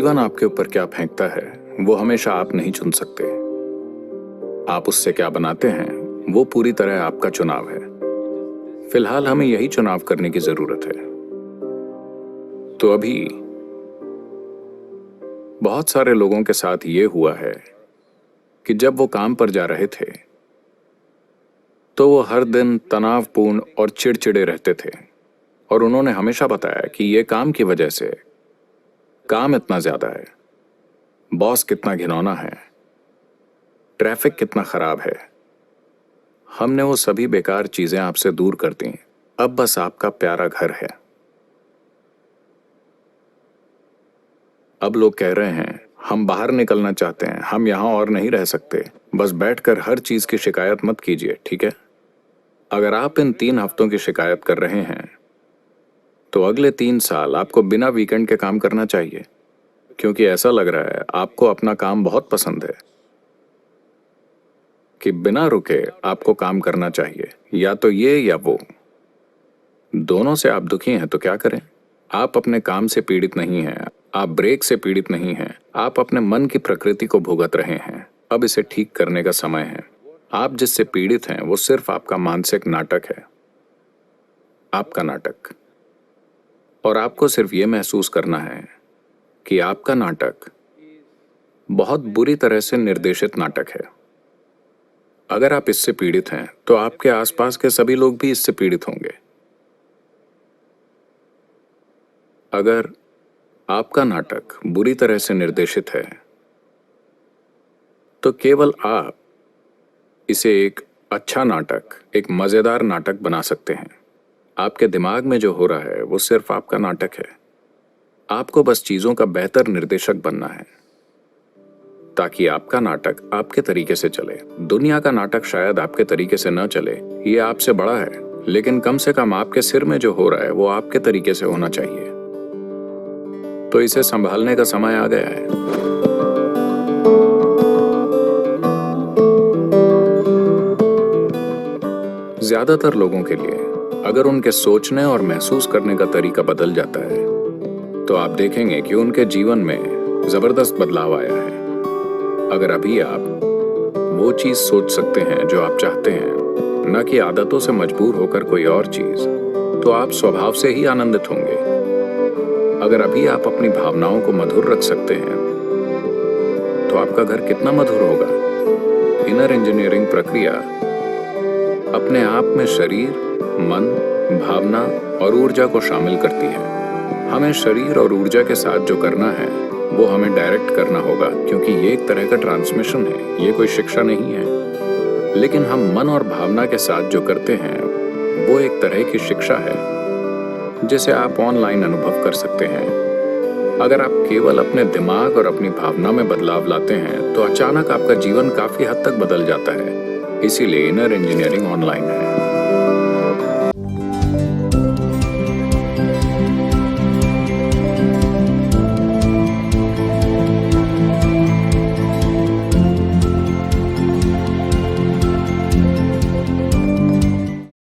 जीवन आपके ऊपर क्या फेंकता है वो हमेशा आप नहीं चुन सकते। आप उससे क्या बनाते हैं वो पूरी तरह आपका चुनाव है। फिलहाल हमें यही चुनाव करने की जरूरत है। तो अभी बहुत सारे लोगों के साथ ये हुआ है कि जब वो काम पर जा रहे थे तो वो हर दिन तनावपूर्ण और चिड़चिड़े रहते थे, और उन्होंने हमेशा बताया कि ये काम की वजह से काम इतना ज्यादा है, बॉस कितना घिनौना है, ट्रैफिक कितना खराब है। हमने वो सभी बेकार चीजें आपसे दूर कर दी। अब बस आपका प्यारा घर है। अब लोग कह रहे हैं हम बाहर निकलना चाहते हैं, हम यहां और नहीं रह सकते। बस बैठकर हर चीज की शिकायत मत कीजिए, ठीक है? अगर आप इन 3 हफ्तों की शिकायत कर रहे हैं तो अगले 3 साल आपको बिना वीकेंड के काम करना चाहिए, क्योंकि ऐसा लग रहा है आपको अपना काम बहुत पसंद है कि बिना रुके आपको काम करना चाहिए। या तो ये या वो, दोनों से आप दुखी हैं तो क्या करें? आप अपने काम से पीड़ित नहीं हैं, आप ब्रेक से पीड़ित नहीं हैं, आप अपने मन की प्रकृति को भुगत रहे हैं। अब इसे ठीक करने का समय है। आप जिससे पीड़ित हैं वो सिर्फ आपका मानसिक नाटक है, आपका नाटक। और आपको सिर्फ ये महसूस करना है कि आपका नाटक बहुत बुरी तरह से निर्देशित नाटक है। अगर आप इससे पीड़ित हैं तो आपके आसपास के सभी लोग भी इससे पीड़ित होंगे। अगर आपका नाटक बुरी तरह से निर्देशित है तो केवल आप इसे एक अच्छा नाटक, एक मजेदार नाटक बना सकते हैं। आपके दिमाग में जो हो रहा है वो सिर्फ आपका नाटक है। आपको बस चीजों का बेहतर निर्देशक बनना है ताकि आपका नाटक आपके तरीके से चले। दुनिया का नाटक शायद आपके तरीके से न चले, ये आपसे बड़ा है, लेकिन कम से कम आपके सिर में जो हो रहा है वो आपके तरीके से होना चाहिए। तो इसे संभालने का समय आ गया है। ज्यादातर लोगों के लिए अगर उनके सोचने और महसूस करने का तरीका बदल जाता है तो आप देखेंगे कि उनके जीवन में जबरदस्त बदलाव आया है। अगर अभी आप वो चीज सोच सकते हैं जो आप चाहते हैं, न कि आदतों से मजबूर होकर कोई और चीज, तो आप स्वभाव से ही आनंदित होंगे। अगर अभी आप अपनी भावनाओं को मधुर रख सकते हैं तो आपका घर कितना मधुर होगा। इनर इंजीनियरिंग प्रक्रिया अपने आप में शरीर, मन, भावना और ऊर्जा को शामिल करती है। हमें शरीर और ऊर्जा के साथ जो करना है वो हमें डायरेक्ट करना होगा, क्योंकि ये एक तरह का ट्रांसमिशन है, ये कोई शिक्षा नहीं है। लेकिन हम मन और भावना के साथ जो करते हैं वो एक तरह की शिक्षा है जिसे आप ऑनलाइन अनुभव कर सकते हैं। अगर आप केवल अपने दिमाग और अपनी भावना में बदलाव लाते हैं तो अचानक आपका जीवन काफी हद तक बदल जाता है। इसीलिए इनर इंजीनियरिंग ऑनलाइन है।